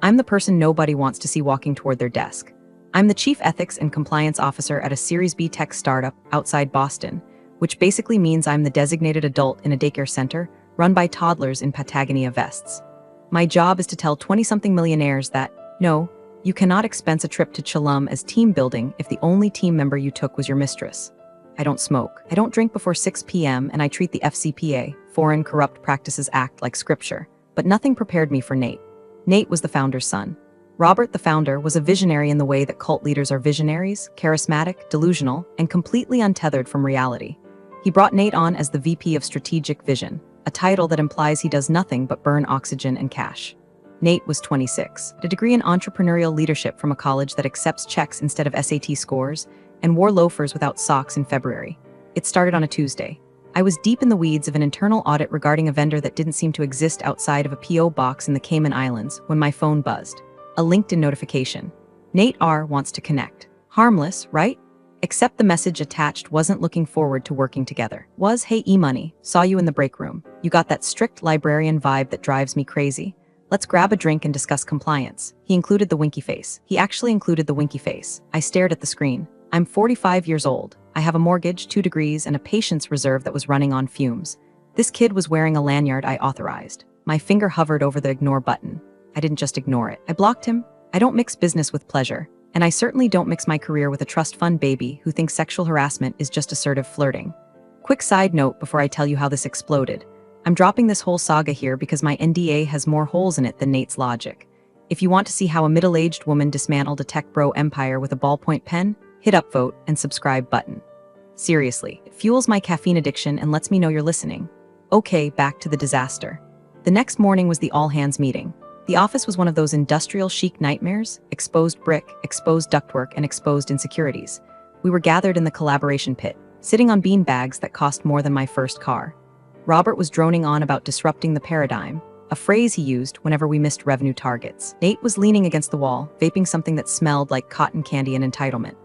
I'm the person nobody wants to see walking toward their desk. I'm the Chief Ethics and Compliance Officer at a Series B tech startup outside Boston, which basically means I'm the designated adult in a daycare center run by toddlers in Patagonia vests. My job is to tell 20-something millionaires that, no, you cannot expense a trip to Tulum as team building if the only team member you took was your mistress. I don't smoke. I don't drink before 6 p.m. and I treat the FCPA, Foreign Corrupt Practices Act, like scripture. But nothing prepared me for Nate. Nate was the founder's son. Robert, the founder, was a visionary in the way that cult leaders are visionaries, charismatic, delusional, and completely untethered from reality. He brought Nate on as the VP of Strategic Vision, a title that implies he does nothing but burn oxygen and cash. Nate was 26, a degree in entrepreneurial leadership from a college that accepts checks instead of SAT scores, and wore loafers without socks in February. It started on a Tuesday. I was deep in the weeds of an internal audit regarding a vendor that didn't seem to exist outside of a PO box in the Cayman Islands when my phone buzzed. A LinkedIn notification. Nate R. wants to connect. Harmless, right? Except the message attached wasn't looking forward to working together. Was, hey E-Money, saw you in the break room. You got that strict librarian vibe that drives me crazy. Let's grab a drink and discuss compliance. He included the winky face. He actually included the winky face. I stared at the screen. I'm 45 years old. I have a mortgage, 2 degrees, and a patience reserve that was running on fumes. This kid was wearing a lanyard I authorized. My finger hovered over the ignore button. I didn't just ignore it. I blocked him. I don't mix business with pleasure. And I certainly don't mix my career with a trust fund baby who thinks sexual harassment is just assertive flirting. Quick side note before I tell you how this exploded. I'm dropping this whole saga here because my NDA has more holes in it than Nate's logic. If you want to see how a middle-aged woman dismantled a tech bro empire with a ballpoint pen, hit upvote and subscribe button. Seriously, it fuels my caffeine addiction and lets me know you're listening. Okay, back to the disaster. The next morning was the all-hands meeting. The office was one of those industrial chic nightmares: exposed brick, exposed ductwork, and exposed insecurities. We were gathered in the collaboration pit, sitting on bean bags that cost more than my first car. Robert was droning on about disrupting the paradigm, a phrase he used whenever we missed revenue targets. Nate was leaning against the wall, vaping something that smelled like cotton candy and entitlement.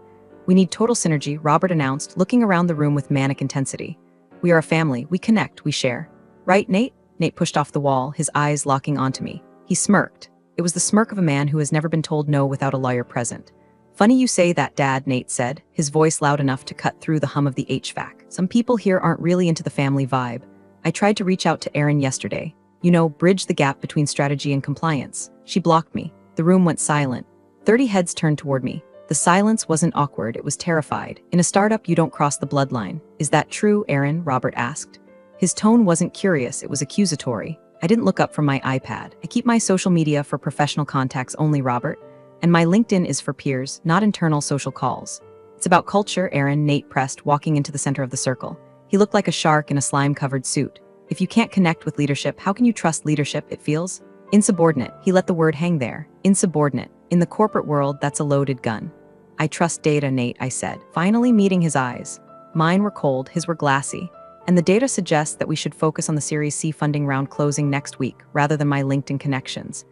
We need total synergy, Robert announced, looking around the room with manic intensity. We are a family, we connect, we share. Right, Nate? Nate pushed off the wall, his eyes locking onto me. He smirked. It was the smirk of a man who has never been told no without a lawyer present. Funny you say that, Dad, Nate said, his voice loud enough to cut through the hum of the HVAC. Some people here aren't really into the family vibe. I tried to reach out to Erin yesterday. You know, bridge the gap between strategy and compliance. She blocked me. The room went silent. 30 heads turned toward me. The silence wasn't awkward, it was terrified. In a startup, you don't cross the bloodline. Is that true, Erin? Robert asked. His tone wasn't curious, it was accusatory. I didn't look up from my iPad. I keep my social media for professional contacts only, Robert. And my LinkedIn is for peers, not internal social calls. It's about culture, Erin, Nate pressed, walking into the center of the circle. He looked like a shark in a slime-covered suit. If you can't connect with leadership, how can you trust leadership, it feels? Insubordinate. He let the word hang there. Insubordinate. In the corporate world, that's a loaded gun. I trust data, Nate, I said, finally meeting his eyes. Mine were cold, his were glassy. And the data suggests that we should focus on the Series C funding round closing next week, rather than my LinkedIn connections.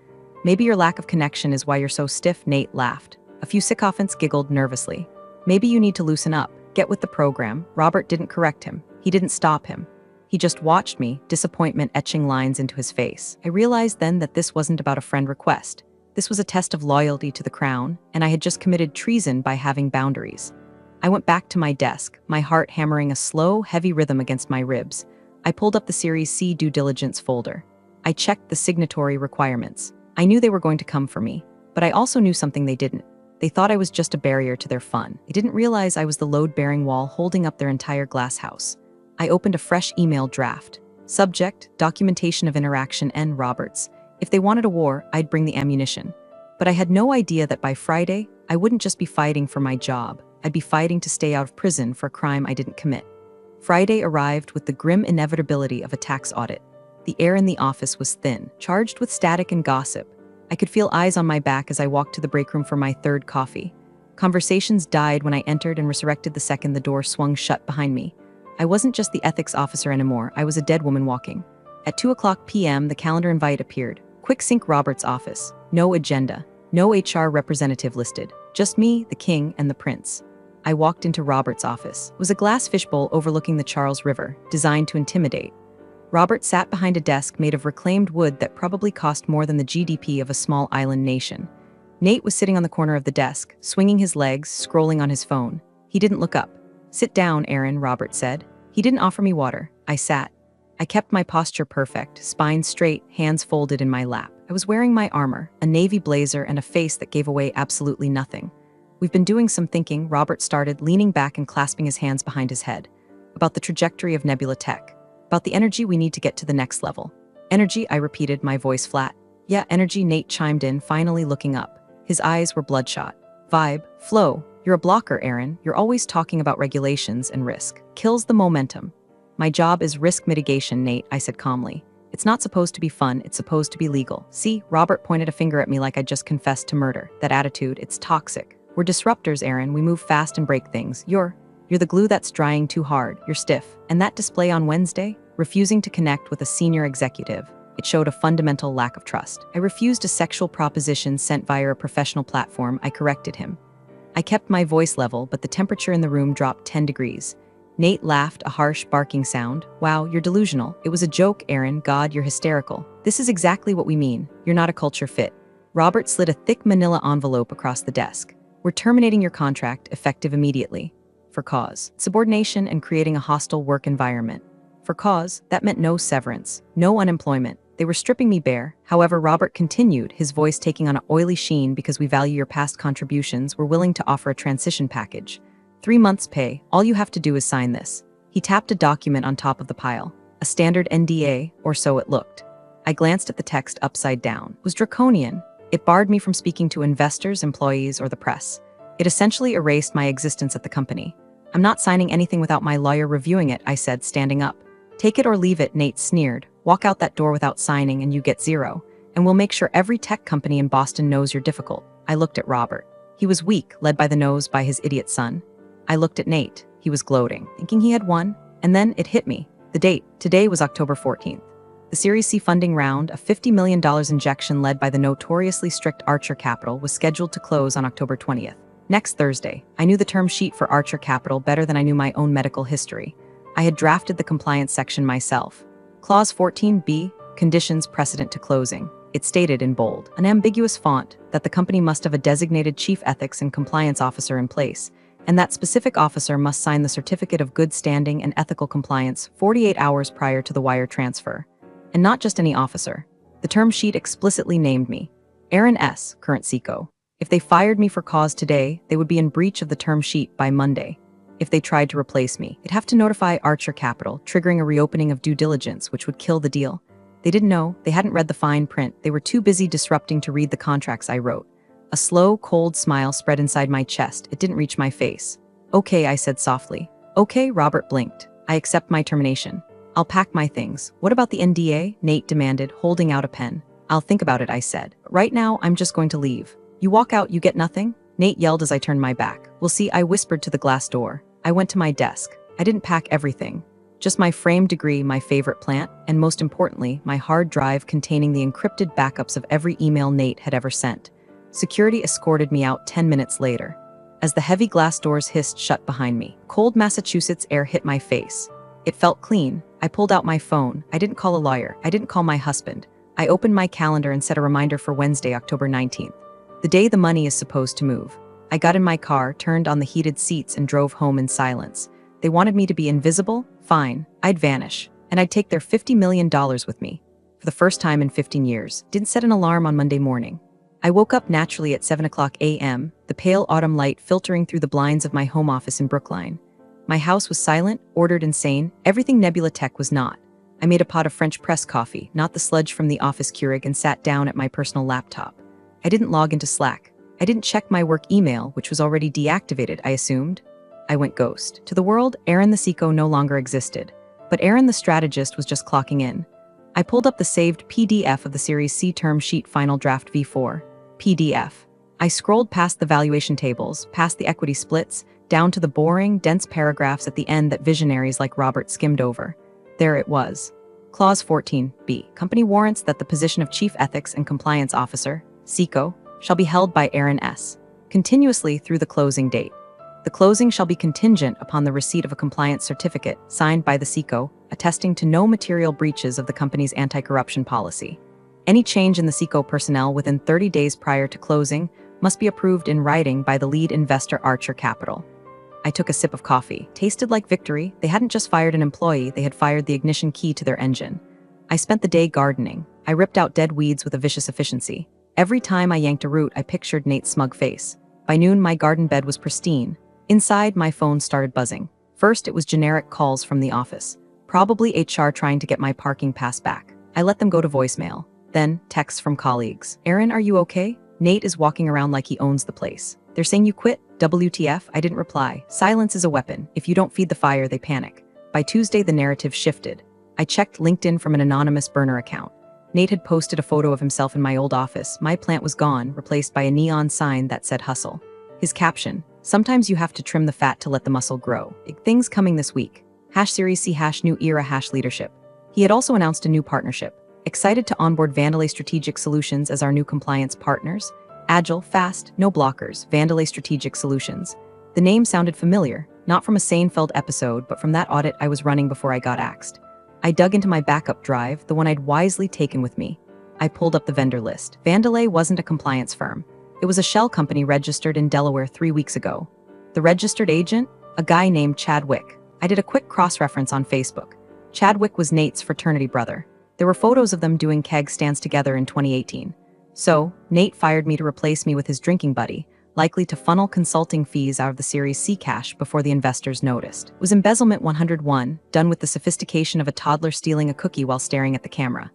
Maybe your lack of connection is why you're so stiff, Nate laughed. A few sycophants giggled nervously. Maybe you need to loosen up. Get with the program. Robert didn't correct him. He didn't stop him. He just watched me, disappointment etching lines into his face. I realized then that this wasn't about a friend request. This was a test of loyalty to the crown, and I had just committed treason by having boundaries. I went back to my desk, my heart hammering a slow, heavy rhythm against my ribs. I pulled up the Series C due diligence folder. I checked the signatory requirements. I knew they were going to come for me, but I also knew something they didn't. They thought I was just a barrier to their fun. They didn't realize I was the load-bearing wall holding up their entire glass house. I opened a fresh email draft. Subject, documentation of interaction N. Roberts. If they wanted a war, I'd bring the ammunition. But I had no idea that by Friday, I wouldn't just be fighting for my job. I'd be fighting to stay out of prison for a crime I didn't commit. Friday arrived with the grim inevitability of a tax audit. The air in the office was thin, charged with static and gossip. I could feel eyes on my back as I walked to the break room for my third coffee. Conversations died when I entered and resurrected the second the door swung shut behind me. I wasn't just the ethics officer anymore, I was a dead woman walking. At 2:00 p.m., the calendar invite appeared. Quick sync Robert's office. No agenda. No HR representative listed. Just me, the king, and the prince. I walked into Robert's office. It was a glass fishbowl overlooking the Charles River, designed to intimidate. Robert sat behind a desk made of reclaimed wood that probably cost more than the GDP of a small island nation. Nate was sitting on the corner of the desk, swinging his legs, scrolling on his phone. He didn't look up. "Sit down, Aaron," Robert said. He didn't offer me water. I sat. I kept my posture perfect, spine straight, hands folded in my lap. I was wearing my armor, a navy blazer, and a face that gave away absolutely nothing. "We've been doing some thinking," Robert started, leaning back and clasping his hands behind his head. "About the trajectory of Nebula Tech. About the energy we need to get to the next level." "Energy," I repeated, my voice flat. "Yeah, energy," Nate chimed in, finally looking up. His eyes were bloodshot. "Vibe, flow. You're a blocker, Aaron. You're always talking about regulations and risk. Kills the momentum." "My job is risk mitigation, Nate," I said calmly. "It's not supposed to be fun, it's supposed to be legal." "See," Robert pointed a finger at me like I'd just confessed to murder. "That attitude, it's toxic. We're disruptors, Aaron. We move fast and break things. You're the glue that's drying too hard. You're stiff." And that display on Wednesday? Refusing to connect with a senior executive. It showed a fundamental lack of trust. I refused a sexual proposition sent via a professional platform. I corrected him. I kept my voice level, but the temperature in the room dropped 10 degrees. Nate laughed, a harsh, barking sound. "Wow, you're delusional. It was a joke, Aaron. God, you're hysterical. This is exactly what we mean. You're not a culture fit." Robert slid a thick manila envelope across the desk. "We're terminating your contract, effective immediately. For cause subordination and creating a hostile work environment." For cause, that meant no severance, no unemployment. They were stripping me bare. However, Robert continued, his voice taking on an oily sheen. "Because we value your past contributions, we're willing to offer a transition package. 3 months' pay. All you have to do is sign this." He tapped a document on top of the pile. A standard NDA, or so it looked. I glanced at the text upside down. It was draconian. It barred me from speaking to investors, employees, or the press. It essentially erased my existence at the company. "I'm not signing anything without my lawyer reviewing it," I said, standing up. "Take it or leave it," Nate sneered. "Walk out that door without signing and you get zero. And we'll make sure every tech company in Boston knows you're difficult." I looked at Robert. He was weak, led by the nose by his idiot son. I looked at Nate. He was gloating, thinking he had won. And then it hit me. The date. Today was October 14th. The Series C funding round, a $50 million injection led by the notoriously strict Archer Capital, was scheduled to close on October 20th. Next Thursday. I knew the term sheet for Archer Capital better than I knew my own medical history. I had drafted the compliance section myself. Clause 14B, conditions precedent to closing. It stated in bold, an ambiguous font, that the company must have a designated chief ethics and compliance officer in place, and that specific officer must sign the certificate of good standing and ethical compliance 48 hours prior to the wire transfer. And not just any officer. The term sheet explicitly named me. Aaron S., current CECO. If they fired me for cause today, they would be in breach of the term sheet by Monday. If they tried to replace me, they'd have to notify Archer Capital, triggering a reopening of due diligence, which would kill the deal. They didn't know, they hadn't read the fine print, they were too busy disrupting to read the contracts I wrote. A slow, cold smile spread inside my chest. It didn't reach my face. "Okay," I said softly. "Okay," Robert blinked. "I accept my termination. I'll pack my things." "What about the NDA?" Nate demanded, holding out a pen. "I'll think about it," I said. "Right now, I'm just going to leave." "You walk out, you get nothing?" Nate yelled as I turned my back. "We'll see," I whispered to the glass door. I went to my desk. I didn't pack everything. Just my framed degree, my favorite plant, and most importantly, my hard drive containing the encrypted backups of every email Nate had ever sent. Security escorted me out 10 minutes later. As the heavy glass doors hissed shut behind me, cold Massachusetts air hit my face. It felt clean. I pulled out my phone. I didn't call a lawyer. I didn't call my husband. I opened my calendar and set a reminder for Wednesday, October 19th. The day the money is supposed to move. I got in my car, turned on the heated seats, and drove home in silence. They wanted me to be invisible? Fine. I'd vanish. And I'd take their $50 million with me. For the first time in 15 years. Didn't set an alarm on Monday morning. I woke up naturally at 7 o'clock a.m., the pale autumn light filtering through the blinds of my home office in Brookline. My house was silent, ordered and sane. Everything Nebula Tech was not. I made a pot of French press coffee, not the sludge from the office Keurig, and sat down at my personal laptop. I didn't log into Slack. I didn't check my work email, which was already deactivated, I assumed. I went ghost. To the world, Aaron the CECO no longer existed. But Aaron the strategist was just clocking in. I pulled up the saved PDF of the Series C term sheet final draft V4. PDF. I scrolled past the valuation tables, past the equity splits, down to the boring, dense paragraphs at the end that visionaries like Robert skimmed over. There it was. Clause 14B. Company warrants that the position of Chief Ethics and Compliance Officer, CECO, shall be held by Aaron S. continuously through the closing date. The closing shall be contingent upon the receipt of a compliance certificate signed by the SECO, attesting to no material breaches of the company's anti-corruption policy. Any change in the SECO personnel within 30 days prior to closing must be approved in writing by the lead investor Archer Capital. I took a sip of coffee. Tasted like victory. They hadn't just fired an employee, they had fired the ignition key to their engine. I spent the day gardening. I ripped out dead weeds with a vicious efficiency. Every time I yanked a root, I pictured Nate's smug face. By noon, my garden bed was pristine. Inside, my phone started buzzing. First, it was generic calls from the office. Probably HR trying to get my parking pass back. I let them go to voicemail. Then, texts from colleagues. Aaron, are you okay? Nate is walking around like he owns the place. They're saying you quit? WTF? I didn't reply. Silence is a weapon. If you don't feed the fire, they panic. By Tuesday, the narrative shifted. I checked LinkedIn from an anonymous burner account. Nate had posted a photo of himself in my old office. My plant was gone, replaced by a neon sign that said hustle. His caption, sometimes you have to trim the fat to let the muscle grow. Big things coming this week. #Series C #New Era #Leadership. He had also announced a new partnership. Excited to onboard Vandelay Strategic Solutions as our new compliance partners. Agile, fast, no blockers, Vandelay Strategic Solutions. The name sounded familiar, not from a Seinfeld episode, but from that audit I was running before I got axed. I dug into my backup drive, the one I'd wisely taken with me. I pulled up the vendor list. Vandelay wasn't a compliance firm. It was a shell company registered in Delaware 3 weeks ago. The registered agent? A guy named Chad Wick. I did a quick cross-reference on Facebook. Chad Wick was Nate's fraternity brother. There were photos of them doing keg stands together in 2018. So, Nate fired me to replace me with his drinking buddy, likely to funnel consulting fees out of the Series C cash before the investors noticed. It was embezzlement 101, done with the sophistication of a toddler stealing a cookie while staring at the camera.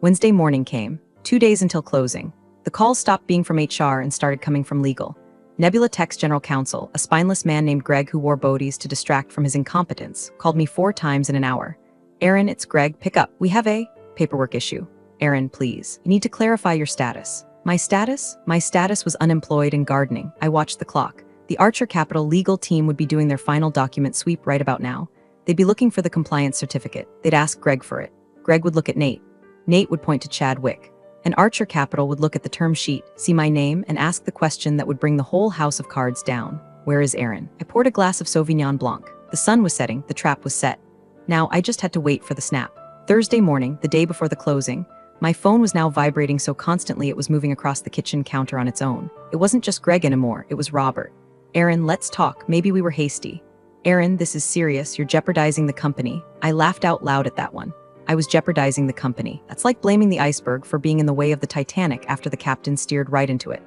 Wednesday morning came, 2 days until closing. The calls stopped being from HR and started coming from legal. Nebula Tech's general counsel, a spineless man named Greg who wore boadies to distract from his incompetence, called me 4 times in an hour. Aaron, it's Greg, pick up. We have a paperwork issue. Aaron, please. You need to clarify your status. My status? My status was unemployed and gardening. I watched the clock. The Archer Capital legal team would be doing their final document sweep right about now. They'd be looking for the compliance certificate. They'd ask Greg for it. Greg would look at Nate. Nate would point to Chad Wick. And Archer Capital would look at the term sheet, see my name, and ask the question that would bring the whole house of cards down. Where is Aaron? I poured a glass of Sauvignon Blanc. The sun was setting, the trap was set. Now I just had to wait for the snap. Thursday morning, the day before the closing, my phone was now vibrating so constantly it was moving across the kitchen counter on its own. It wasn't just Greg anymore, it was Robert. Aaron, let's talk. Maybe we were hasty. Aaron, this is serious. You're jeopardizing the company. I laughed out loud at that one. I was jeopardizing the company. That's like blaming the iceberg for being in the way of the Titanic after the captain steered right into it.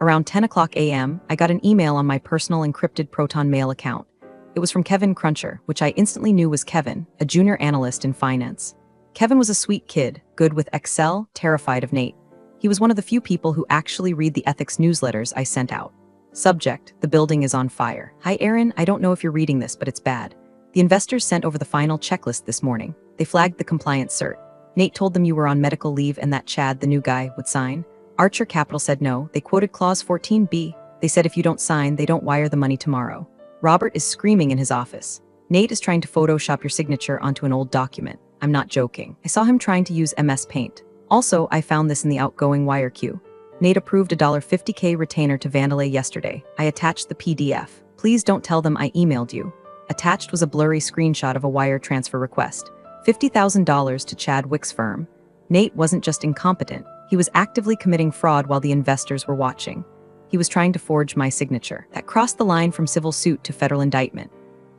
Around 10 o'clock a.m., I got an email on my personal encrypted Proton Mail account. It was from Kevin Cruncher, which I instantly knew was Kevin, a junior analyst in finance. Kevin was a sweet kid, good with Excel, terrified of Nate. He was one of the few people who actually read the ethics newsletters I sent out. Subject, the building is on fire. Hi Aaron, I don't know if you're reading this, but it's bad. The investors sent over the final checklist this morning. They flagged the compliance cert. Nate told them you were on medical leave and that Chad, the new guy, would sign. Archer Capital said no. They quoted clause 14B. They said if you don't sign, they don't wire the money tomorrow. Robert is screaming in his office. Nate is trying to Photoshop your signature onto an old document. I'm not joking. I saw him trying to use MS Paint. Also, I found this in the outgoing wire queue. Nate approved a $50K retainer to Vandelay yesterday. I attached the PDF. Please don't tell them I emailed you. Attached was a blurry screenshot of a wire transfer request. $50,000 to Chad Wick's firm. Nate wasn't just incompetent. He was actively committing fraud while the investors were watching. He was trying to forge my signature. That crossed the line from civil suit to federal indictment.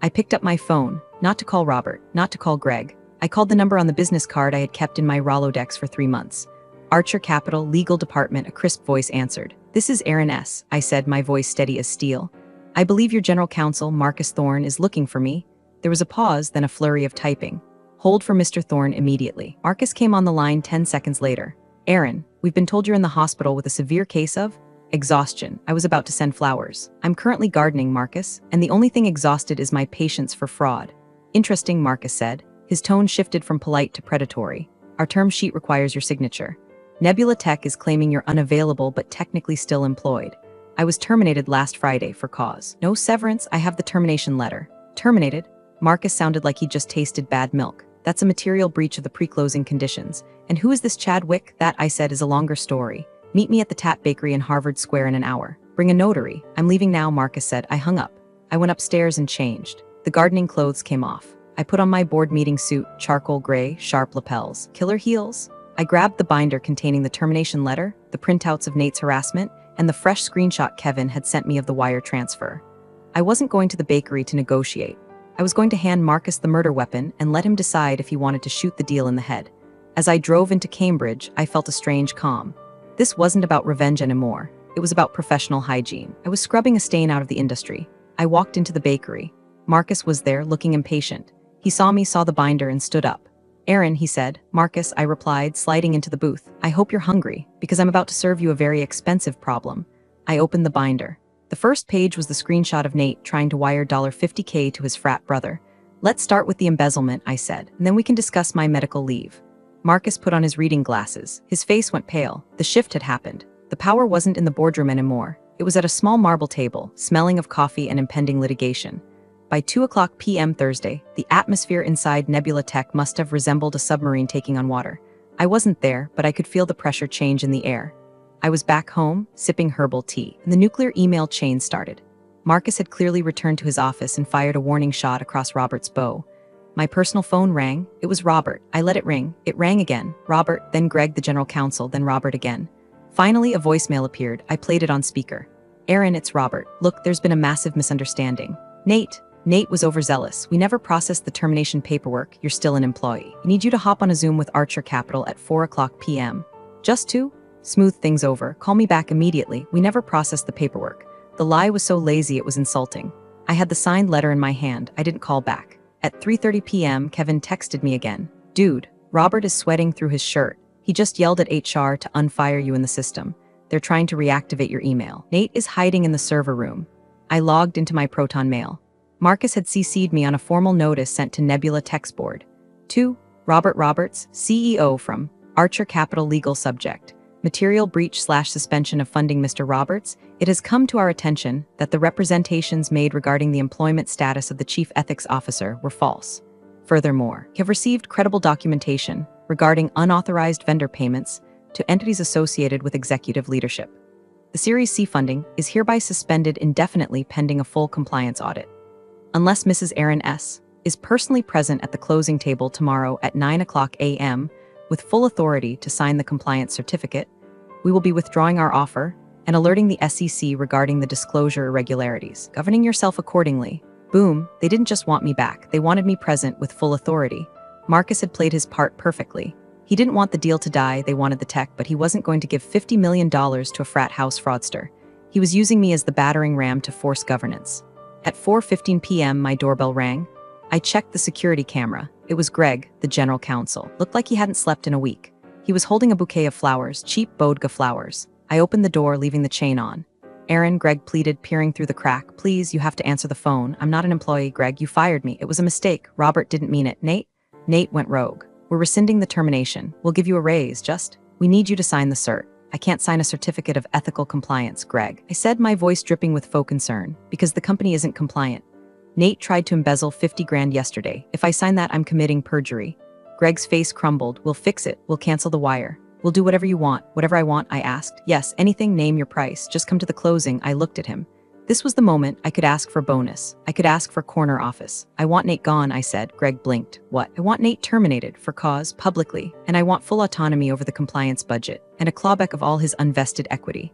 I picked up my phone, not to call Robert, not to call Greg. I called the number on the business card I had kept in my Rolodex for 3 months. Archer Capital, Legal Department, a crisp voice answered. This is Aaron S., I said, my voice steady as steel. I believe your general counsel, Marcus Thorne, is looking for me. There was a pause, then a flurry of typing. Hold for Mr. Thorne immediately. Marcus came on the line 10 seconds later. Aaron, we've been told you're in the hospital with a severe case of exhaustion. I was about to send flowers. I'm currently gardening, Marcus, and the only thing exhausted is my patience for fraud. Interesting, Marcus said. His tone shifted from polite to predatory. Our term sheet requires your signature. Nebula Tech is claiming you're unavailable but technically still employed. I was terminated last Friday for cause. No severance, I have the termination letter. Terminated? Marcus sounded like he just tasted bad milk. That's a material breach of the pre-closing conditions. And who is this Chad Wick? That, I said, is a longer story. Meet me at the Tap Bakery in Harvard Square in an hour. Bring a notary. I'm leaving now, Marcus said. I hung up. I went upstairs and changed. The gardening clothes came off. I put on my board meeting suit, charcoal gray, sharp lapels, killer heels. I grabbed the binder containing the termination letter, the printouts of Nate's harassment, and the fresh screenshot Kevin had sent me of the wire transfer. I wasn't going to the bakery to negotiate. I was going to hand Marcus the murder weapon and let him decide if he wanted to shoot the deal in the head. As I drove into Cambridge, I felt a strange calm. This wasn't about revenge anymore. It was about professional hygiene. I was scrubbing a stain out of the industry. I walked into the bakery. Marcus was there, looking impatient. He saw me, saw the binder, and stood up. "Aaron," he said. "Marcus," I replied, sliding into the booth. "I hope you're hungry, because I'm about to serve you a very expensive problem." I opened the binder. The first page was the screenshot of Nate trying to wire $50K to his frat brother. "Let's start with the embezzlement," I said, "and then we can discuss my medical leave." Marcus put on his reading glasses. His face went pale. The shift had happened. The power wasn't in the boardroom anymore. It was at a small marble table, smelling of coffee and impending litigation. By 2:00 p.m. Thursday, the atmosphere inside Nebula Tech must have resembled a submarine taking on water. I wasn't there, but I could feel the pressure change in the air. I was back home, sipping herbal tea, and the nuclear email chain started. Marcus had clearly returned to his office and fired a warning shot across Robert's bow. My personal phone rang. It was Robert. I let it ring. It rang again. Robert, then Greg, the general counsel, then Robert again. Finally, a voicemail appeared. I played it on speaker. "Aaron, it's Robert. Look, there's been a massive misunderstanding. Nate was overzealous. We never processed the termination paperwork. You're still an employee. I need you to hop on a Zoom with Archer Capital at 4:00 p.m. Just to smooth things over. Call me back immediately. We never processed the paperwork." The lie was so lazy it was insulting. I had the signed letter in my hand. I didn't call back. At 3:30 p.m., Kevin texted me again. "Dude, Robert is sweating through his shirt. He just yelled at HR to unfire you in the system. They're trying to reactivate your email. Nate is hiding in the server room." I logged into my Proton Mail. Marcus had CC'd me on a formal notice sent to Nebula Tech's board. To Robert Roberts, CEO from Archer Capital, legal subject. Material breach/suspension of funding. Mr. Roberts, it has come to our attention that the representations made regarding the employment status of the Chief Ethics Officer were false. Furthermore, we have received credible documentation regarding unauthorized vendor payments to entities associated with executive leadership. The Series C funding is hereby suspended indefinitely pending a full compliance audit. Unless Mrs. Aaron S. is personally present at the closing table tomorrow at 9:00 a.m. with full authority to sign the compliance certificate, we will be withdrawing our offer and alerting the SEC regarding the disclosure irregularities. Governing yourself accordingly. Boom, they didn't just want me back, they wanted me present with full authority. Marcus had played his part perfectly. He didn't want the deal to die, they wanted the tech, but he wasn't going to give $50 million to a frat house fraudster. He was using me as the battering ram to force governance. At 4:15 p.m., my doorbell rang. I checked the security camera. It was Greg, the general counsel. Looked like he hadn't slept in a week. He was holding a bouquet of flowers, cheap Bodega flowers. I opened the door, leaving the chain on. "Aaron," Greg pleaded, peering through the crack. "Please, you have to answer the phone. I'm not an employee, Greg. You fired me. It was a mistake. Robert didn't mean it." Nate went rogue. "We're rescinding the termination. We'll give you a raise, we need you to sign the cert." "I can't sign a certificate of ethical compliance, Greg," I said, my voice dripping with faux concern, "because the company isn't compliant. Nate tried to embezzle 50 grand yesterday. If I sign that, I'm committing perjury." Greg's face crumbled. "We'll fix it. We'll cancel the wire. We'll do whatever you want." "Whatever I want?" I asked. "Yes, anything, name your price. Just come to the closing." I looked at him. This was the moment I could ask for bonus. I could ask for corner office. "I want Nate gone," I said. Greg blinked. "What?" "I want Nate terminated, for cause, publicly, and I want full autonomy over the compliance budget, and a clawback of all his unvested equity."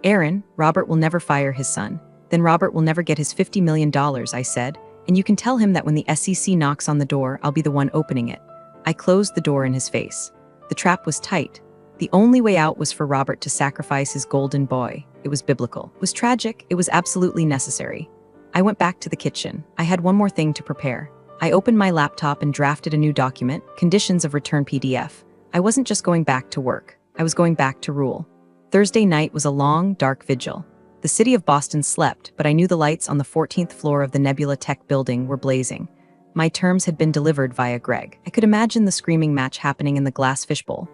"Aaron, Robert will never fire his son. Then Robert will never get his $50 million, I said, "and you can tell him that when the SEC knocks on the door, I'll be the one opening it." I closed the door in his face. The trap was tight. The only way out was for Robert to sacrifice his golden boy. It was biblical. It was tragic. It was absolutely necessary. I went back to the kitchen. I had one more thing to prepare. I opened my laptop and drafted a new document, Conditions of Return PDF. I wasn't just going back to work. I was going back to rule. Thursday night was a long, dark vigil. The city of Boston slept, but I knew the lights on the 14th floor of the Nebula Tech building were blazing. My terms had been delivered via Greg. I could imagine the screaming match happening in the glass fishbowl.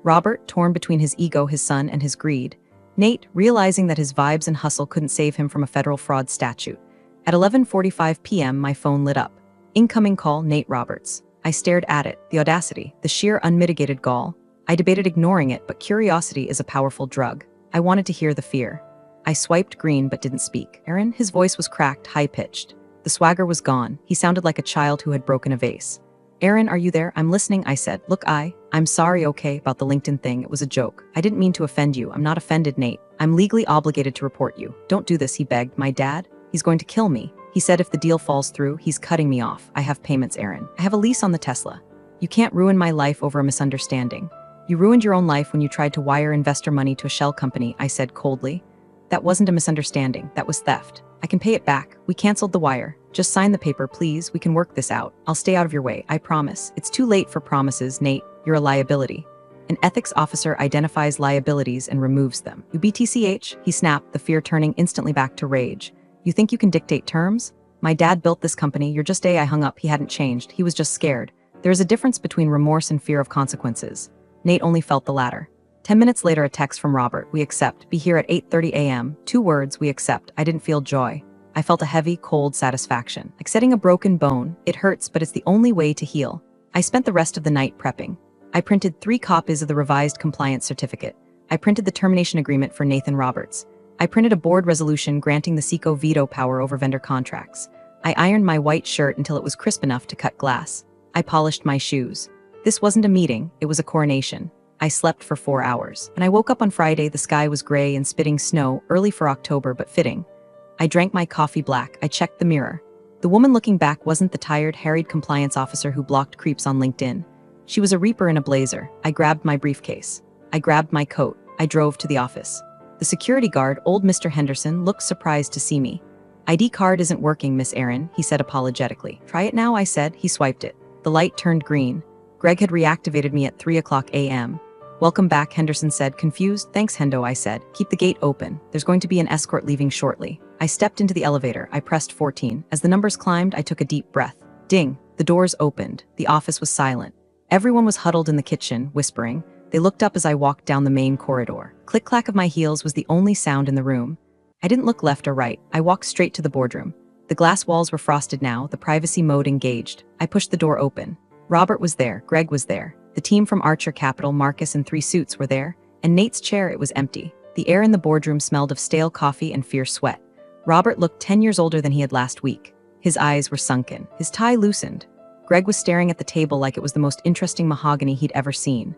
Robert, torn between his ego, his son, and his greed. Nate, realizing that his vibes and hustle couldn't save him from a federal fraud statute. At 11:45 p.m., my phone lit up. Incoming call, Nate Roberts. I stared at it, the audacity, the sheer unmitigated gall. I debated ignoring it, but curiosity is a powerful drug. I wanted to hear the fear. I swiped green but didn't speak. Aaron, his voice was cracked, high-pitched. The swagger was gone. He sounded like a child who had broken a vase. Aaron, are you there? I'm listening, I said. Look, I'm sorry, okay, about the LinkedIn thing. It was a joke. I didn't mean to offend you. I'm not offended, Nate. I'm legally obligated to report you. Don't do this, he begged. My dad? He's going to kill me. He said if the deal falls through, he's cutting me off. I have payments, Aaron. I have a lease on the Tesla. You can't ruin my life over a misunderstanding. You ruined your own life when you tried to wire investor money to a shell company, I said coldly. That wasn't a misunderstanding. That was theft. I can pay it back. We canceled the wire. Just sign the paper, please. We can work this out. I'll stay out of your way. I promise. It's too late for promises, Nate. You're a liability. An ethics officer identifies liabilities and removes them. You BTCH? He snapped, the fear turning instantly back to rage. You think you can dictate terms? My dad built this company. You're just I hung up. He hadn't changed. He was just scared. There is a difference between remorse and fear of consequences. Nate only felt the latter. 10 minutes later, a text from Robert. We accept. Be here at 8:30 a.m. 2 words, we accept. I didn't feel joy. I felt a heavy, cold satisfaction. Like setting a broken bone. It hurts, but it's the only way to heal. I spent the rest of the night prepping. I printed 3 copies of the revised compliance certificate. I printed the termination agreement for Nathan Roberts. I printed a board resolution granting the CECO veto power over vendor contracts. I ironed my white shirt until it was crisp enough to cut glass. I polished my shoes. This wasn't a meeting, it was a coronation. I slept for 4 hours. When I woke up on Friday, the sky was gray and spitting snow, early for October, but fitting. I drank my coffee black. I checked the mirror. The woman looking back wasn't the tired, harried compliance officer who blocked creeps on LinkedIn. She was a reaper in a blazer. I grabbed my briefcase. I grabbed my coat. I drove to the office. The security guard, old Mr. Henderson, looked surprised to see me. ID card isn't working, Miss Aaron, he said apologetically. Try it now, I said. He swiped it. The light turned green. Greg had reactivated me at 3:00 a.m. Welcome back, Henderson said, confused. Thanks, Hendo, I said. Keep the gate open. There's going to be an escort leaving shortly. I stepped into the elevator. I pressed 14. As the numbers climbed, I took a deep breath. Ding. The doors opened. The office was silent. Everyone was huddled in the kitchen, whispering. They looked up as I walked down the main corridor. Click-clack of my heels was the only sound in the room. I didn't look left or right. I walked straight to the boardroom. The glass walls were frosted now, the privacy mode engaged. I pushed the door open. Robert was there. Greg was there. The team from Archer Capital, Marcus in 3 suits were there. And Nate's chair, it was empty. The air in the boardroom smelled of stale coffee and fierce sweat. Robert looked 10 years older than he had last week. His eyes were sunken. His tie loosened. Greg was staring at the table like it was the most interesting mahogany he'd ever seen.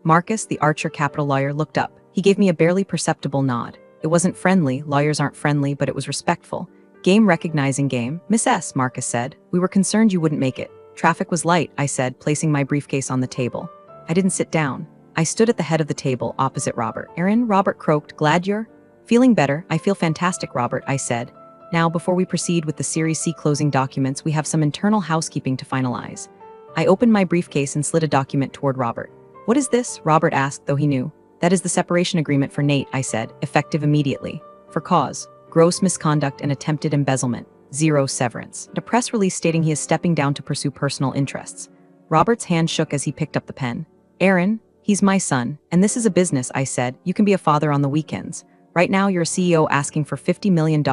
Marcus, the Archer Capital lawyer, looked up. He gave me a barely perceptible nod. It wasn't friendly. Lawyers aren't friendly, but it was respectful. Game recognizing game. Miss S., Marcus said. We were concerned you wouldn't make it. Traffic was light, I said, placing my briefcase on the table. I didn't sit down. I stood at the head of the table, opposite Robert. Aaron, Robert croaked, glad you're feeling better. I feel fantastic, Robert, I said. Now, before we proceed with the Series C closing documents, we have some internal housekeeping to finalize. I opened my briefcase and slid a document toward Robert. What is this? Robert asked, though he knew. That is the separation agreement for Nate, I said, effective immediately. For cause, gross misconduct and attempted embezzlement. 0 severance. And a press release stating he is stepping down to pursue personal interests. Robert's hand shook as he picked up the pen. Aaron, he's my son, and this is a business, I said. You can be a father on the weekends. Right now you're a CEO asking for $50 million.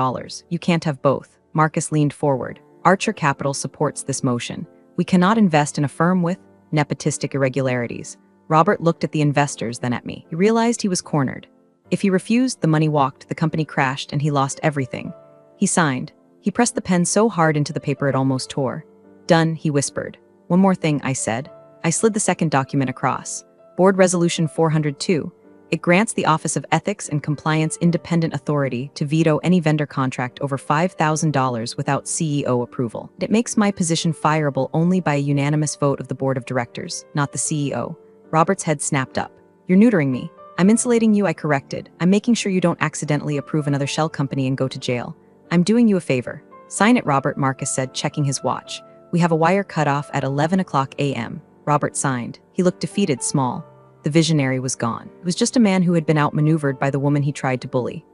You can't have both. Marcus leaned forward. Archer Capital supports this motion. We cannot invest in a firm with nepotistic irregularities. Robert looked at the investors, then at me. He realized he was cornered. If he refused, the money walked, the company crashed, and he lost everything. He signed. He pressed the pen so hard into the paper it almost tore. Done, he whispered. One more thing, I said. I slid the second document across. Board Resolution 402. It grants the Office of Ethics and Compliance independent authority to veto any vendor contract over $5,000 without CEO approval. It makes my position fireable only by a unanimous vote of the Board of Directors, not the CEO. Robert's head snapped up. You're neutering me. I'm insulating you, I corrected. I'm making sure you don't accidentally approve another shell company and go to jail. I'm doing you a favor. Sign it, Robert, Marcus said, checking his watch. We have a wire cutoff at 11:00 a.m. Robert signed. He looked defeated, small. The visionary was gone. It was just a man who had been outmaneuvered by the woman he tried to bully.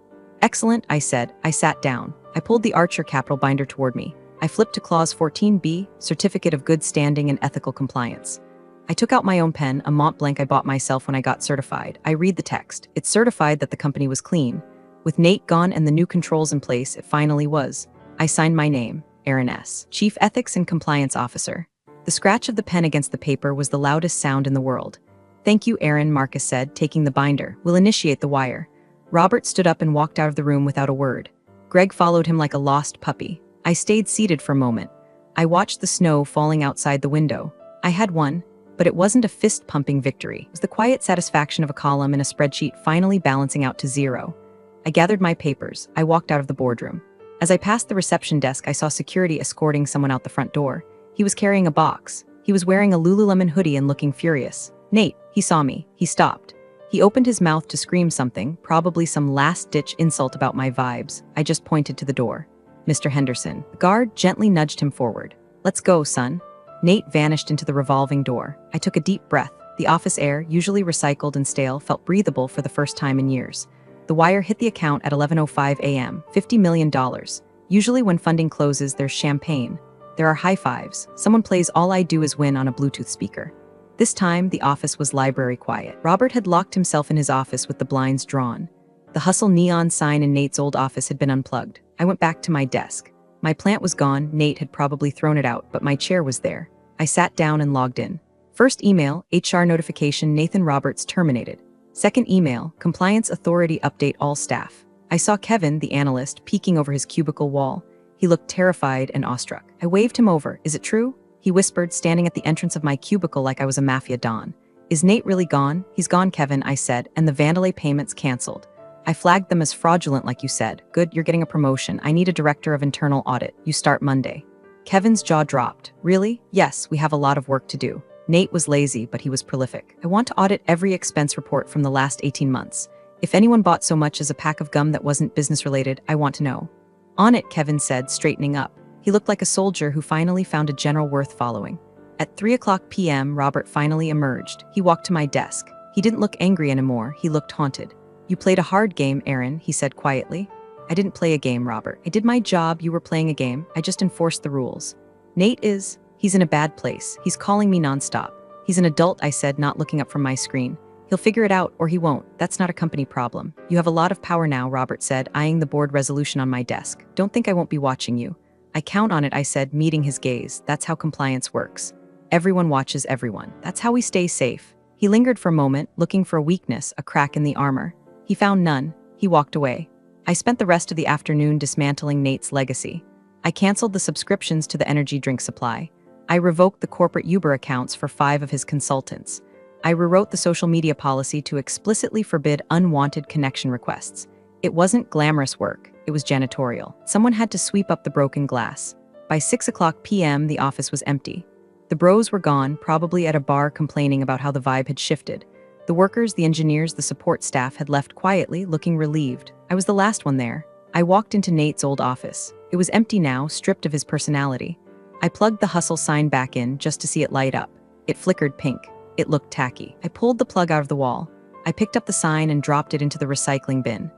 Excellent, I said. I sat down. I pulled the Archer Capital binder toward me. I flipped to Clause 14B, Certificate of Good Standing and Ethical Compliance. I took out my own pen, a Mont Blanc I bought myself when I got certified. I read the text. It certified that the company was clean. With Nate gone and the new controls in place, it finally was. I signed my name, Aaron S., Chief Ethics and Compliance Officer. The scratch of the pen against the paper was the loudest sound in the world. Thank you, Aaron, Marcus said, taking the binder. We'll initiate the wire. Robert stood up and walked out of the room without a word. Greg followed him like a lost puppy. I stayed seated for a moment. I watched the snow falling outside the window. I had won, but it wasn't a fist-pumping victory. It was the quiet satisfaction of a column in a spreadsheet finally balancing out to zero. I gathered my papers. I walked out of the boardroom. As I passed the reception desk, I saw security escorting someone out the front door. He was carrying a box. He was wearing a Lululemon hoodie and looking furious. Nate, he saw me. He stopped. He opened his mouth to scream something, probably some last-ditch insult about my vibes. I just pointed to the door. Mr. Henderson. The guard gently nudged him forward. Let's go, son. Nate vanished into the revolving door. I took a deep breath. The office air, usually recycled and stale, felt breathable for the first time in years. The wire hit the account at 11:05 a.m. $50 million. Usually when funding closes, there's champagne. There are high fives. Someone plays All I Do Is Win on a Bluetooth speaker. This time, the office was library quiet. Robert had locked himself in his office with the blinds drawn. The Hustle neon sign in Nate's old office had been unplugged. I went back to my desk. My plant was gone. Nate had probably thrown it out, but my chair was there. I sat down and logged in. First email, HR notification, Nathan Roberts terminated. Second email, compliance authority update all staff. I saw Kevin, the analyst, peeking over his cubicle wall. He looked terrified and awestruck. I waved him over. Is it true? He whispered, standing at the entrance of my cubicle like I was a mafia don. Is Nate really gone? He's gone, Kevin, I said, and the Vandalay payments canceled. I flagged them as fraudulent like you said. Good, you're getting a promotion. I need a director of internal audit. You start Monday. Kevin's jaw dropped. Really? Yes, we have a lot of work to do. Nate was lazy, but he was prolific. I want to audit every expense report from the last 18 months. If anyone bought so much as a pack of gum that wasn't business-related, I want to know. On it, Kevin said, straightening up. He looked like a soldier who finally found a general worth following. At 3:00 p.m., Robert finally emerged. He walked to my desk. He didn't look angry anymore. He looked haunted. You played a hard game, Aaron, he said quietly. I didn't play a game, Robert. I did my job. You were playing a game. I just enforced the rules. Nate is... He's in a bad place. He's calling me nonstop. He's an adult, I said, not looking up from my screen. He'll figure it out, or he won't. That's not a company problem. You have a lot of power now, Robert said, eyeing the board resolution on my desk. Don't think I won't be watching you. I count on it, I said, meeting his gaze. That's how compliance works. Everyone watches everyone. That's how we stay safe. He lingered for a moment, looking for a weakness, a crack in the armor. He found none. He walked away. I spent the rest of the afternoon dismantling Nate's legacy. I canceled the subscriptions to the energy drink supply. I revoked the corporate Uber accounts for 5 of his consultants. I rewrote the social media policy to explicitly forbid unwanted connection requests. It wasn't glamorous work, it was janitorial. Someone had to sweep up the broken glass. By 6:00 p.m., the office was empty. The bros were gone, probably at a bar complaining about how the vibe had shifted. The workers, the engineers, the support staff had left quietly, looking relieved. I was the last one there. I walked into Nate's old office. It was empty now, stripped of his personality. I plugged the Hustle sign back in just to see it light up. It flickered pink. It looked tacky. I pulled the plug out of the wall. I picked up the sign and dropped it into the recycling bin.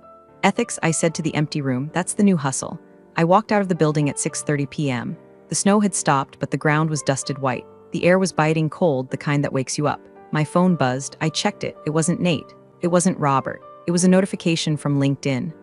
Ethics, I said to the empty room, that's the new Hustle. I walked out of the building at 6:30 p.m. The snow had stopped, but the ground was dusted white. The air was biting cold, the kind that wakes you up. My phone buzzed. I checked it. It wasn't Nate. It wasn't Robert. It was a notification from LinkedIn.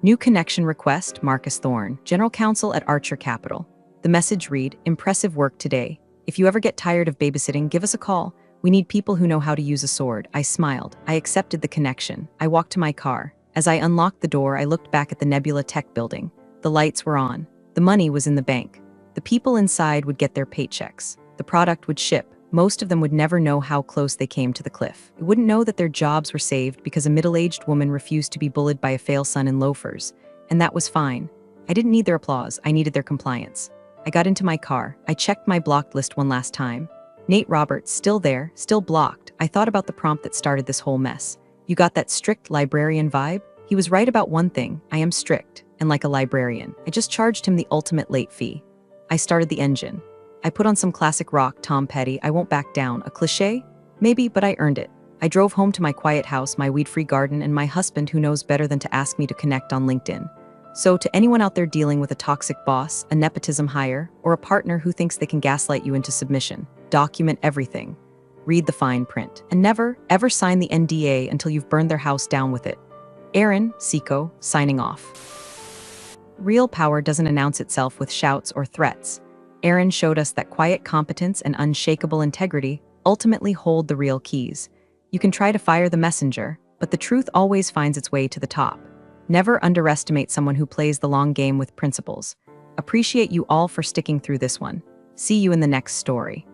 New connection request, Marcus Thorne, General Counsel at Archer Capital. The message read, impressive work today. If you ever get tired of babysitting, give us a call. We need people who know how to use a sword. I smiled. I accepted the connection. I walked to my car. As I unlocked the door, I looked back at the Nebula Tech building. The lights were on. The money was in the bank. The people inside would get their paychecks. The product would ship. Most of them would never know how close they came to the cliff. They wouldn't know that their jobs were saved because a middle-aged woman refused to be bullied by a fail son in loafers. And that was fine. I didn't need their applause. I needed their compliance. I got into my car. I checked my blocked list one last time. Nate Roberts, still there, still blocked. I thought about the prompt that started this whole mess. You got that strict librarian vibe? He was right about one thing. I am strict, and like a librarian. I just charged him the ultimate late fee. I started the engine. I put on some classic rock, Tom Petty, I won't back down. A cliche? Maybe, but I earned it. I drove home to my quiet house, my weed-free garden, and my husband who knows better than to ask me to connect on LinkedIn. So to anyone out there dealing with a toxic boss, a nepotism hire, or a partner who thinks they can gaslight you into submission, document everything. Read the fine print. And never, ever sign the NDA until you've burned their house down with it. Aaron, Seco, signing off. Real power doesn't announce itself with shouts or threats. Aaron showed us that quiet competence and unshakable integrity ultimately hold the real keys. You can try to fire the messenger, but but the truth always finds its way to the top. Never underestimate someone who plays the long game with principles. Appreciate you all for sticking through this one. See you in the next story.